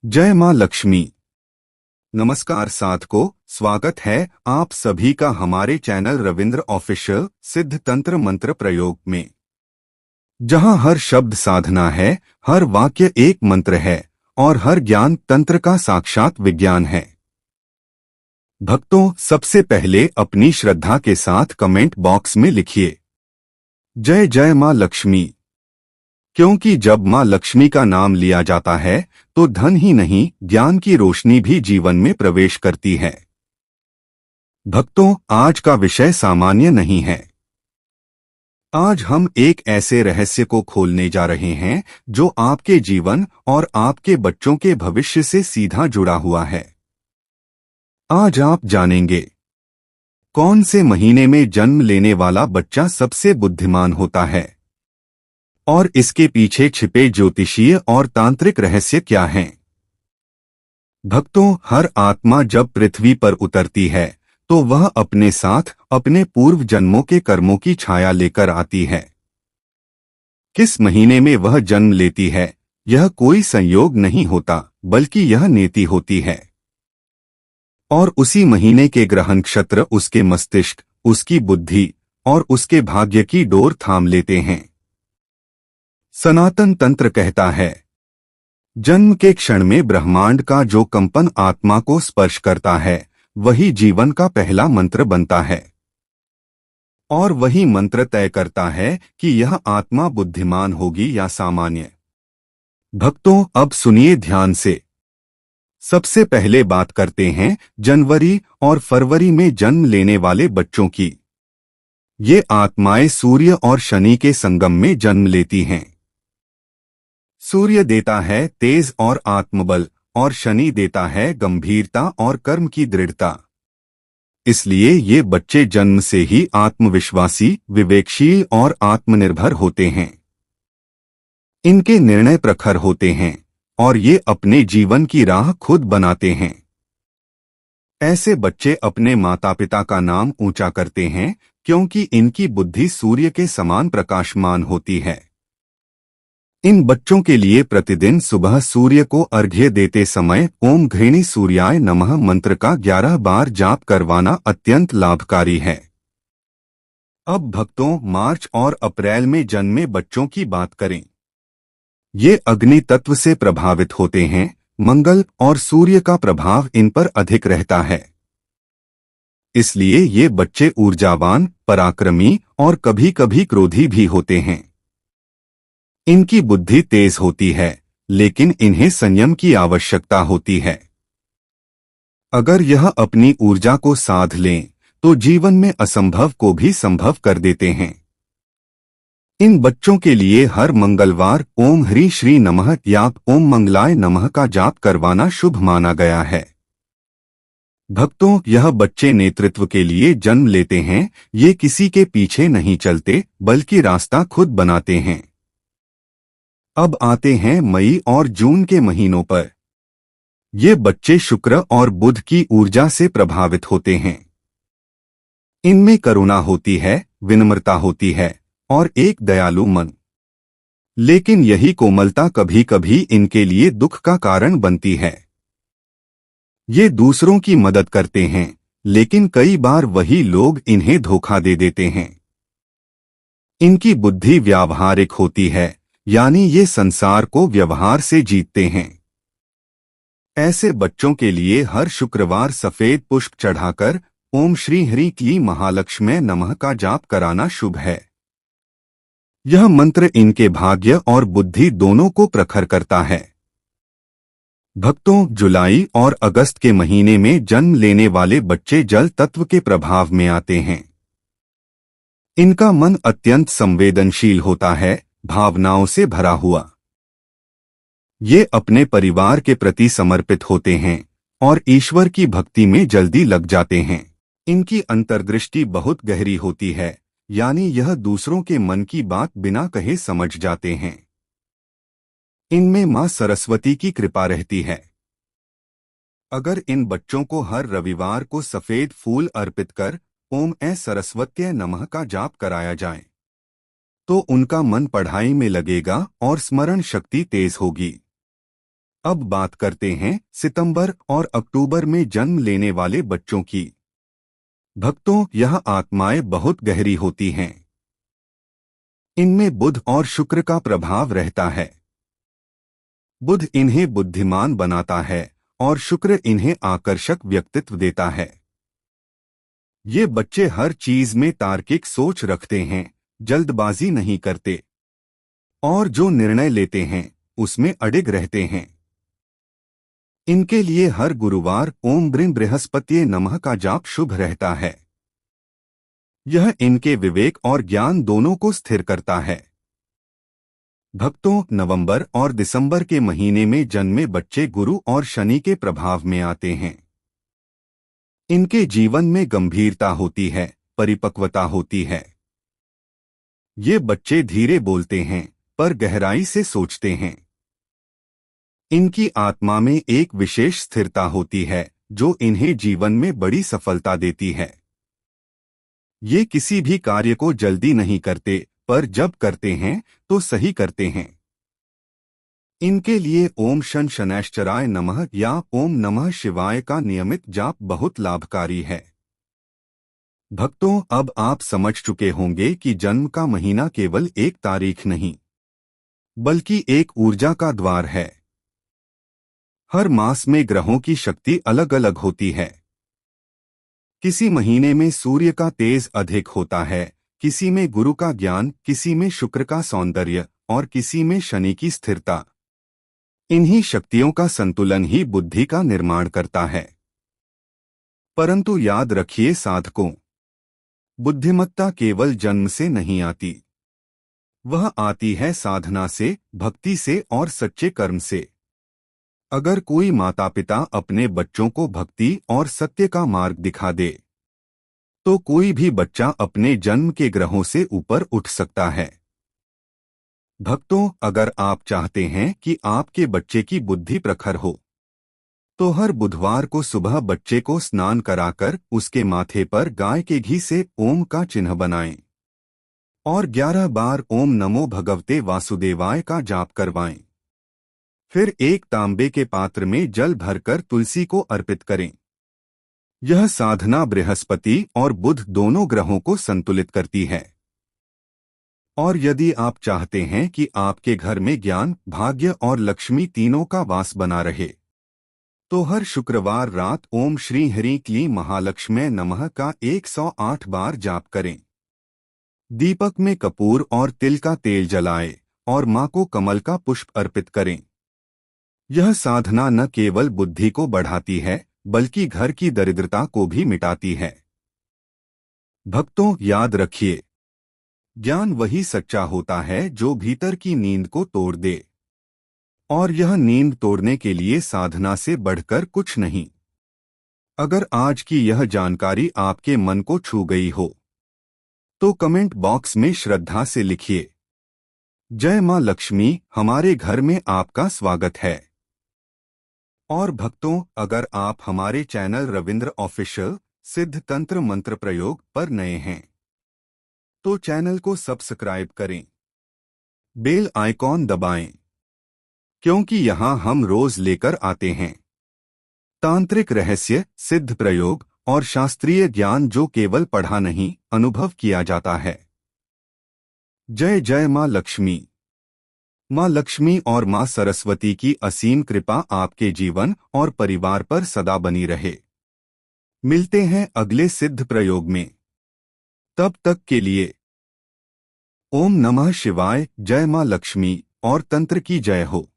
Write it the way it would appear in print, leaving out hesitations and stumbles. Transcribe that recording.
जय मां लक्ष्मी। नमस्कार साधको, स्वागत है आप सभी का हमारे चैनल रविंद्र ऑफिशियल सिद्ध तंत्र मंत्र प्रयोग में, जहां हर शब्द साधना है, हर वाक्य एक मंत्र है और हर ज्ञान तंत्र का साक्षात विज्ञान है। भक्तों, सबसे पहले अपनी श्रद्धा के साथ कमेंट बॉक्स में लिखिए जय जय मां लक्ष्मी, क्योंकि जब मां लक्ष्मी का नाम लिया जाता है तो धन ही नहीं, ज्ञान की रोशनी भी जीवन में प्रवेश करती है। भक्तों, आज का विषय सामान्य नहीं है। आज हम एक ऐसे रहस्य को खोलने जा रहे हैं जो आपके जीवन और आपके बच्चों के भविष्य से सीधा जुड़ा हुआ है। आज आप जानेंगे कौन से महीने में जन्म लेने वाला बच्चा सबसे बुद्धिमान होता है और इसके पीछे छिपे ज्योतिषीय और तांत्रिक रहस्य क्या हैं। भक्तों, हर आत्मा जब पृथ्वी पर उतरती है तो वह अपने साथ अपने पूर्व जन्मों के कर्मों की छाया लेकर आती है। किस महीने में वह जन्म लेती है, यह कोई संयोग नहीं होता, बल्कि यह नियति होती है। और उसी महीने के ग्रह नक्षत्र उसके मस्तिष्क, उसकी बुद्धि और उसके भाग्य की डोर थाम लेते हैं। सनातन तंत्र कहता है, जन्म के क्षण में ब्रह्मांड का जो कंपन आत्मा को स्पर्श करता है वही जीवन का पहला मंत्र बनता है, और वही मंत्र तय करता है कि यह आत्मा बुद्धिमान होगी या सामान्य। भक्तों, अब सुनिए ध्यान से। सबसे पहले बात करते हैं जनवरी और फरवरी में जन्म लेने वाले बच्चों की। ये आत्माएं सूर्य और शनि के संगम में जन्म लेती हैं। सूर्य देता है तेज और आत्मबल और शनि देता है गंभीरता और कर्म की दृढ़ता। इसलिए ये बच्चे जन्म से ही आत्मविश्वासी, विवेकशील और आत्मनिर्भर होते हैं। इनके निर्णय प्रखर होते हैं और ये अपने जीवन की राह खुद बनाते हैं। ऐसे बच्चे अपने माता पिता का नाम ऊंचा करते हैं क्योंकि इनकी बुद्धि सूर्य के समान प्रकाशमान होती है। इन बच्चों के लिए प्रतिदिन सुबह सूर्य को अर्घ्य देते समय ओम घृणी सूर्याय नमः मंत्र का 11 बार जाप करवाना अत्यंत लाभकारी है। अब भक्तों, मार्च और अप्रैल में जन्मे बच्चों की बात करें। ये अग्नि तत्व से प्रभावित होते हैं। मंगल और सूर्य का प्रभाव इन पर अधिक रहता है। इसलिए ये बच्चे ऊर्जावान, पराक्रमी और कभी कभी क्रोधी भी होते हैं। इनकी बुद्धि तेज होती है, लेकिन इन्हें संयम की आवश्यकता होती है। अगर यह अपनी ऊर्जा को साध लें तो जीवन में असंभव को भी संभव कर देते हैं। इन बच्चों के लिए हर मंगलवार ओम ह्री श्री नमः या ओम मंगलाय नमः का जाप करवाना शुभ माना गया है। भक्तों, यह बच्चे नेतृत्व के लिए जन्म लेते हैं। ये किसी के पीछे नहीं चलते, बल्कि रास्ता खुद बनाते हैं। अब आते हैं मई और जून के महीनों पर। ये बच्चे शुक्र और बुध की ऊर्जा से प्रभावित होते हैं। इनमें करुणा होती है, विनम्रता होती है और एक दयालु मन। लेकिन यही कोमलता कभी कभी इनके लिए दुख का कारण बनती है। ये दूसरों की मदद करते हैं, लेकिन कई बार वही लोग इन्हें धोखा दे देते हैं। इनकी बुद्धि व्यावहारिक होती है, यानी ये संसार को व्यवहार से जीतते हैं। ऐसे बच्चों के लिए हर शुक्रवार सफेद पुष्प चढ़ाकर ओम श्री हरि की महालक्ष्मी नमः का जाप कराना शुभ है। यह मंत्र इनके भाग्य और बुद्धि दोनों को प्रखर करता है। भक्तों, जुलाई और अगस्त के महीने में जन्म लेने वाले बच्चे जल तत्व के प्रभाव में आते हैं। इनका मन अत्यंत संवेदनशील होता है, भावनाओं से भरा हुआ। ये अपने परिवार के प्रति समर्पित होते हैं और ईश्वर की भक्ति में जल्दी लग जाते हैं। इनकी अंतर्दृष्टि बहुत गहरी होती है, यानी यह दूसरों के मन की बात बिना कहे समझ जाते हैं। इनमें मां सरस्वती की कृपा रहती है। अगर इन बच्चों को हर रविवार को सफेद फूल अर्पित कर ओम ऐ सरस्वत्यै नमः का जाप कराया जाए तो उनका मन पढ़ाई में लगेगा और स्मरण शक्ति तेज होगी। अब बात करते हैं सितंबर और अक्टूबर में जन्म लेने वाले बच्चों की। भक्तों, यह आत्माएं बहुत गहरी होती हैं। इनमें बुध और शुक्र का प्रभाव रहता है। बुध इन्हें बुद्धिमान बनाता है और शुक्र इन्हें आकर्षक व्यक्तित्व देता है। ये बच्चे हर चीज में तार्किक सोच रखते हैं, जल्दबाजी नहीं करते और जो निर्णय लेते हैं उसमें अडिग रहते हैं। इनके लिए हर गुरुवार ओम ब्रीं बृहस्पतिये नमः का जाप शुभ रहता है। यह इनके विवेक और ज्ञान दोनों को स्थिर करता है। भक्तों, नवंबर और दिसंबर के महीने में जन्मे बच्चे गुरु और शनि के प्रभाव में आते हैं। इनके जीवन में गंभीरता होती है, परिपक्वता होती है। ये बच्चे धीरे बोलते हैं पर गहराई से सोचते हैं। इनकी आत्मा में एक विशेष स्थिरता होती है जो इन्हें जीवन में बड़ी सफलता देती है। ये किसी भी कार्य को जल्दी नहीं करते, पर जब करते हैं तो सही करते हैं। इनके लिए ओम शन शनैश्चराय नमः या ओम नमः शिवाय का नियमित जाप बहुत लाभकारी है। भक्तों, अब आप समझ चुके होंगे कि जन्म का महीना केवल एक तारीख नहीं, बल्कि एक ऊर्जा का द्वार है। हर मास में ग्रहों की शक्ति अलग अलग होती है। किसी महीने में सूर्य का तेज अधिक होता है, किसी में गुरु का ज्ञान, किसी में शुक्र का सौंदर्य और किसी में शनि की स्थिरता। इन्हीं शक्तियों का संतुलन ही बुद्धि का निर्माण करता है। परंतु याद रखिए साधकों, बुद्धिमत्ता केवल जन्म से नहीं आती। वह आती है साधना से, भक्ति से और सच्चे कर्म से। अगर कोई माता पिता अपने बच्चों को भक्ति और सत्य का मार्ग दिखा दे, तो कोई भी बच्चा अपने जन्म के ग्रहों से ऊपर उठ सकता है। भक्तों, अगर आप चाहते हैं कि आपके बच्चे की बुद्धि प्रखर हो, तो हर बुधवार को सुबह बच्चे को स्नान कराकर उसके माथे पर गाय के घी से ओम का चिन्ह बनाएं और 11 बार ओम नमो भगवते वासुदेवाय का जाप करवाएं। फिर एक तांबे के पात्र में जल भरकर तुलसी को अर्पित करें। यह साधना बृहस्पति और बुध दोनों ग्रहों को संतुलित करती है। और यदि आप चाहते हैं कि आपके घर में ज्ञान, भाग्य और लक्ष्मी तीनों का वास बना रहे, तो हर शुक्रवार रात ओम श्री हरि क्लीं महालक्ष्म्यै नमः का 108 बार जाप करें। दीपक में कपूर और तिल का तेल जलाएं और मां को कमल का पुष्प अर्पित करें। यह साधना न केवल बुद्धि को बढ़ाती है, बल्कि घर की दरिद्रता को भी मिटाती है। भक्तों, याद रखिए, ज्ञान वही सच्चा होता है जो भीतर की नींद को तोड़ दे, और यह नींद तोड़ने के लिए साधना से बढ़कर कुछ नहीं। अगर आज की यह जानकारी आपके मन को छू गई हो, तो कमेंट बॉक्स में श्रद्धा से लिखिए, जय मां लक्ष्मी, हमारे घर में आपका स्वागत है। और भक्तों, अगर आप हमारे चैनल रविंद्र ऑफिशियल सिद्ध तंत्र मंत्र प्रयोग पर नए हैं, तो चैनल को सब्सक्राइब करें, बेल आइकॉन दबाएं, क्योंकि यहां हम रोज लेकर आते हैं तांत्रिक रहस्य, सिद्ध प्रयोग और शास्त्रीय ज्ञान जो केवल पढ़ा नहीं, अनुभव किया जाता है। जय जय मां लक्ष्मी। मां लक्ष्मी और मां सरस्वती की असीम कृपा आपके जीवन और परिवार पर सदा बनी रहे। मिलते हैं अगले सिद्ध प्रयोग में। तब तक के लिए ओम नमः शिवाय, जय मां लक्ष्मी और तंत्र की जय हो।